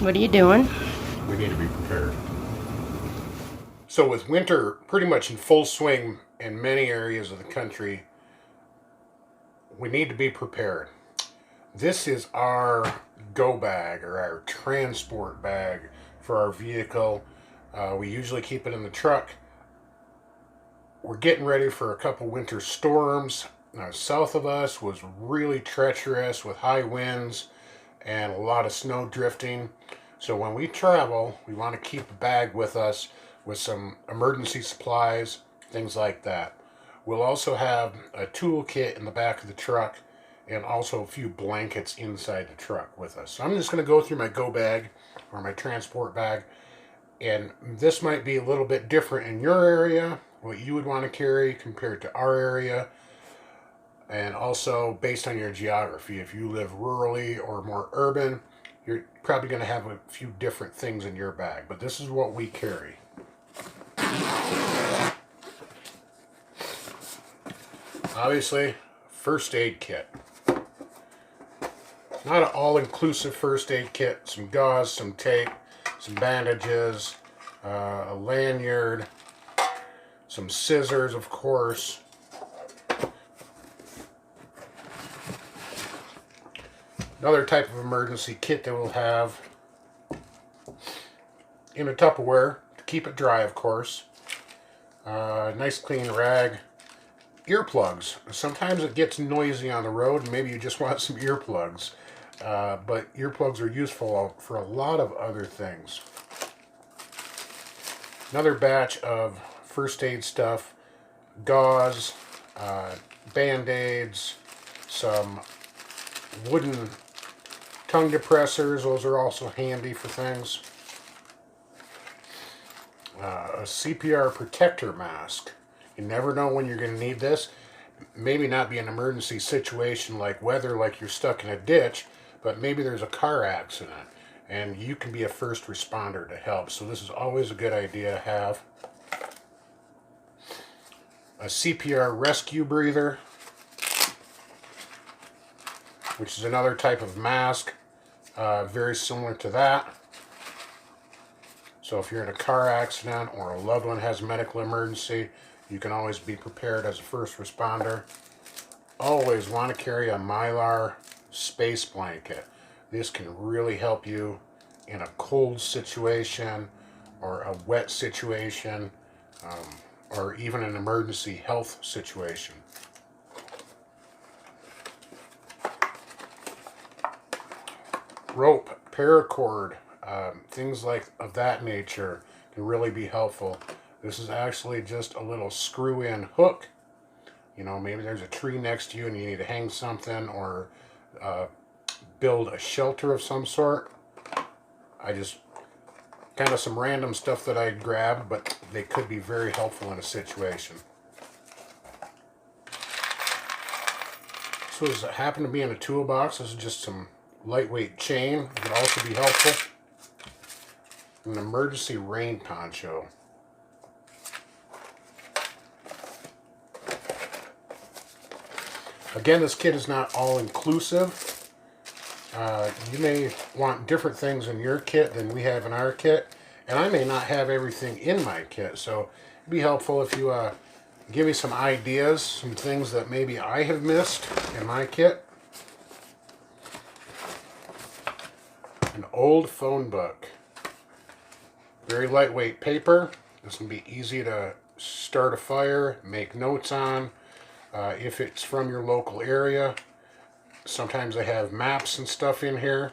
What are you doing? We need to be prepared. So with winter pretty much in full swing in many areas of the country, we need to be prepared. This is our go bag or our transport bag for our vehicle. We usually keep it in the truck. We're getting ready for a couple winter storms. South of us was really treacherous with high winds and a lot of snow drifting. So when we travel, we want to keep a bag with us with some emergency supplies, things like that. We'll also have a tool kit in the back of the truck and also a few blankets inside the truck with us. So I'm just going to go through my go bag or my transport bag, and this might be a little bit different in your area, what you would want to carry compared to our area, and also based on your geography. If you live rurally or more urban, you're probably going to have a few different things in your bag, but this is what we carry. Obviously, first aid kit. Not an all-inclusive first aid kit. Some gauze, some tape, some bandages, a lanyard, some scissors, of course. Another type of emergency kit that we'll have in a Tupperware to keep it dry, of course. Nice clean rag. Earplugs. Sometimes it gets noisy on the road and maybe you just want some earplugs. But earplugs are useful for a lot of other things. Another batch of first aid stuff. Gauze, band-aids, some wooden tongue depressors. Those are also handy for things. A CPR protector mask. You never know when you're going to need this. Maybe not be an emergency situation like weather, like you're stuck in a ditch, but maybe there's a car accident and you can be a first responder to help. So this is always a good idea to have. A CPR rescue breather, which is another type of mask, very similar to that. So if you're in a car accident or a loved one has a medical emergency, you can always be prepared as a first responder. Always want to carry a Mylar space blanket. This can really help you in a cold situation or a wet situation or even an emergency health situation. Rope, paracord, things like of that nature can really be helpful. This is actually just a little screw-in hook. You know, maybe there's a tree next to you and you need to hang something or build a shelter of some sort. I just kind of some random stuff that I grabbed, but they could be very helpful in a situation. So this happened to be in a toolbox. This is just some lightweight chain. It could also be helpful. An emergency rain poncho. Again, this kit is not all inclusive. You may want different things in your kit than we have in our kit, and I may not have everything in my kit, so it'd be helpful if you give me some ideas, some things that maybe I have missed in my kit. An old phone book. Very lightweight paper. This can be easy to start a fire, make notes on. If it's from your local area, sometimes they have maps and stuff in here,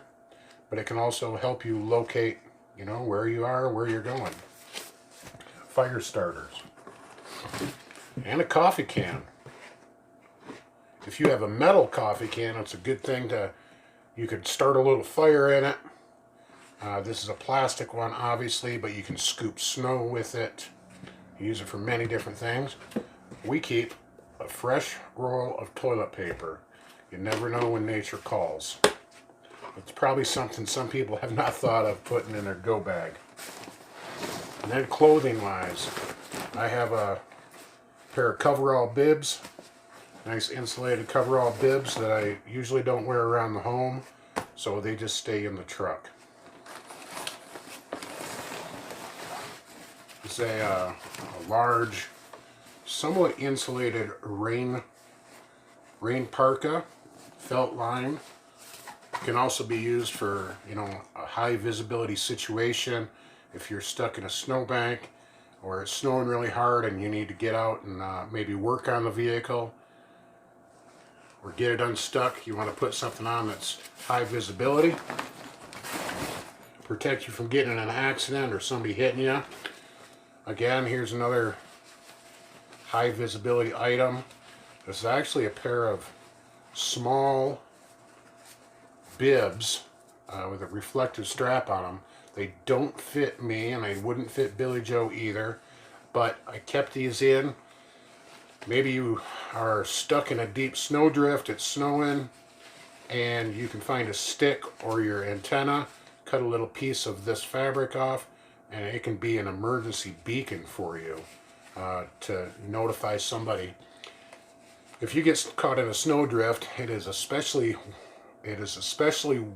but it can also help you locate, you know, where you are, where you're going. Fire starters. And a coffee can. If you have a metal coffee can, it's a good thing you could start a little fire in it. This is a plastic one, obviously, but you can scoop snow with it. Use it for many different things. We keep a fresh roll of toilet paper. You never know when nature calls. It's probably something some people have not thought of putting in their go bag. And then clothing-wise, I have a pair of coverall bibs. Nice insulated coverall bibs that I usually don't wear around the home, so they just stay in the truck. It's a large, somewhat insulated rain parka, felt lined. Can also be used for, you know, a high visibility situation if you're stuck in a snowbank or it's snowing really hard and you need to get out and maybe work on the vehicle or get it unstuck. You want to put something on that's high visibility, protect you from getting in an accident or somebody hitting you. Again, here's another high visibility item. This is actually a pair of small bibs with a reflective strap on them. They don't fit me, and they wouldn't fit Billy Joe either, but I kept these in. Maybe you are stuck in a deep snowdrift, it's snowing, and you can find a stick or your antenna, cut a little piece of this fabric off, and it can be an emergency beacon for you to notify somebody. If you get caught in a snowdrift, it is especially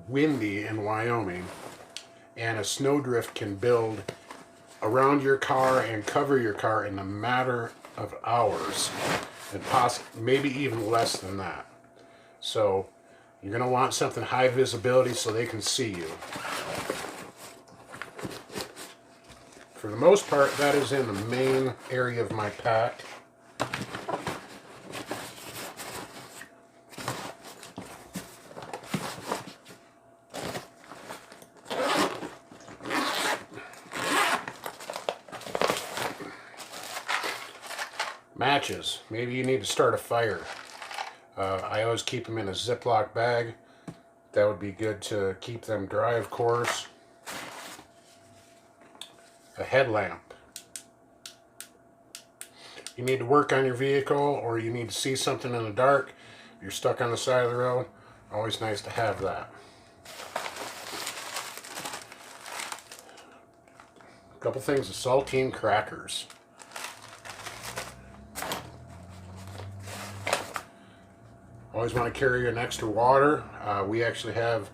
windy in Wyoming, and a snowdrift can build around your car and cover your car in a matter of hours, and maybe even less than that. So you're going to want something high visibility so they can see you. For the most part, that is in the main area of my pack. Matches. Maybe you need to start a fire. I always keep them in a Ziploc bag. That would be good to keep them dry, of course. A headlamp. You need to work on your vehicle, or you need to see something in the dark. If you're stuck on the side of the road, always nice to have that. A couple things of saltine crackers. Always want to carry an extra water. We actually have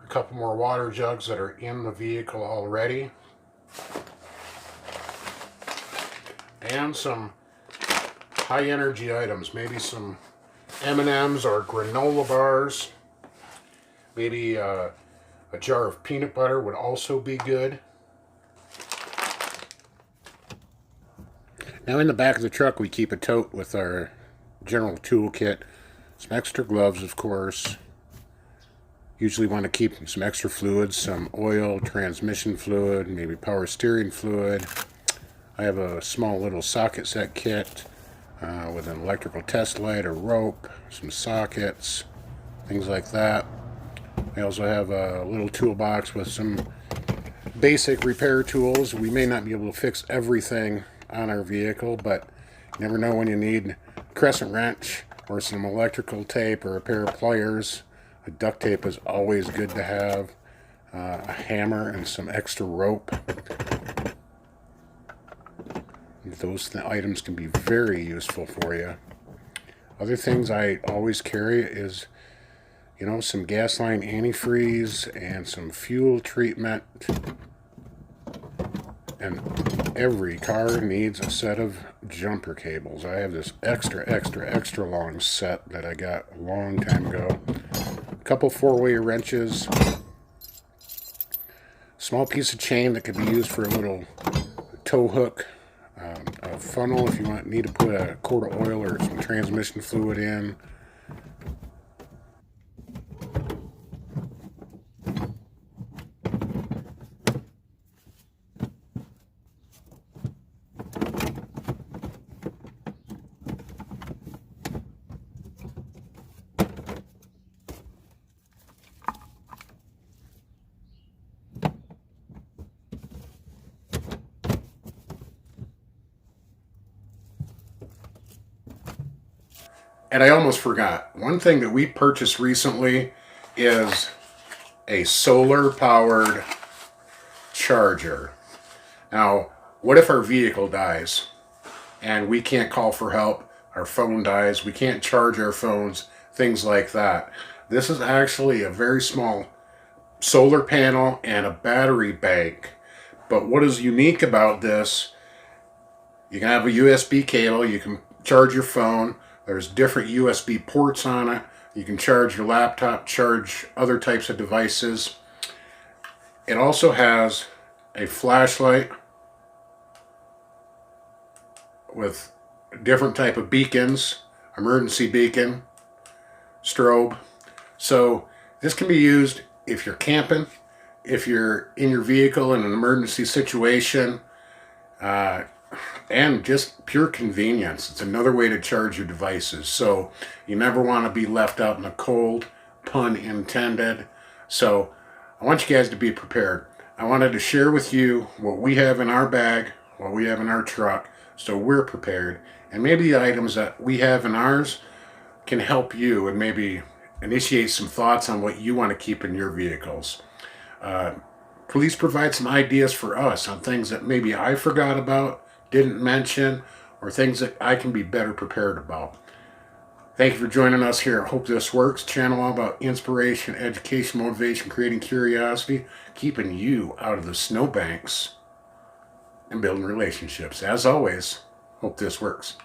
a couple more water jugs that are in the vehicle already. And some high energy items, maybe some M&Ms or granola bars. Maybe a jar of peanut butter would also be good. Now in the back of the truck we keep a tote with our general toolkit. Some extra gloves, of course. Usually want to keep some extra fluids, some oil, transmission fluid, maybe power steering fluid. I have a small little socket set kit with an electrical test light, a rope, some sockets, things like that. I also have a little toolbox with some basic repair tools. We may not be able to fix everything on our vehicle, but you never know when you need a crescent wrench or some electrical tape or a pair of pliers. A duct tape is always good to have. A hammer and some extra rope. Those items can be very useful for you. Other things I always carry is, you know, some gas line antifreeze and some fuel treatment. And every car needs a set of jumper cables. I have this extra long set that I got a long time ago. A couple 4-way wrenches. Small piece of chain that could be used for a little tow hook. A funnel if you need to put a quart of oil or some transmission fluid in. And I almost forgot. One thing that we purchased recently is a solar-powered charger. Now, what if our vehicle dies and we can't call for help? Our phone dies, we can't charge our phones, things like that. This is actually a very small solar panel and a battery bank. But what is unique about this, You can have a USB cable. You can charge your phone. There's different USB ports on it. You can charge your laptop, charge other types of devices. It also has a flashlight with different type of beacons, emergency beacon, strobe. So this can be used if you're camping, if you're in your vehicle in an emergency situation, and just pure convenience. It's another way to charge your devices. So you never want to be left out in the cold, pun intended. So I want you guys to be prepared. I wanted to share with you what we have in our bag, what we have in our truck, so we're prepared. And maybe the items that we have in ours can help you and maybe initiate some thoughts on what you want to keep in your vehicles. Please provide some ideas for us on things that maybe I forgot about, didn't mention, or things that I can be better prepared about. Thank you for joining us here. I hope this works. Channel all about inspiration, education, motivation, creating curiosity, keeping you out of the snowbanks, and building relationships. As always, hope this works.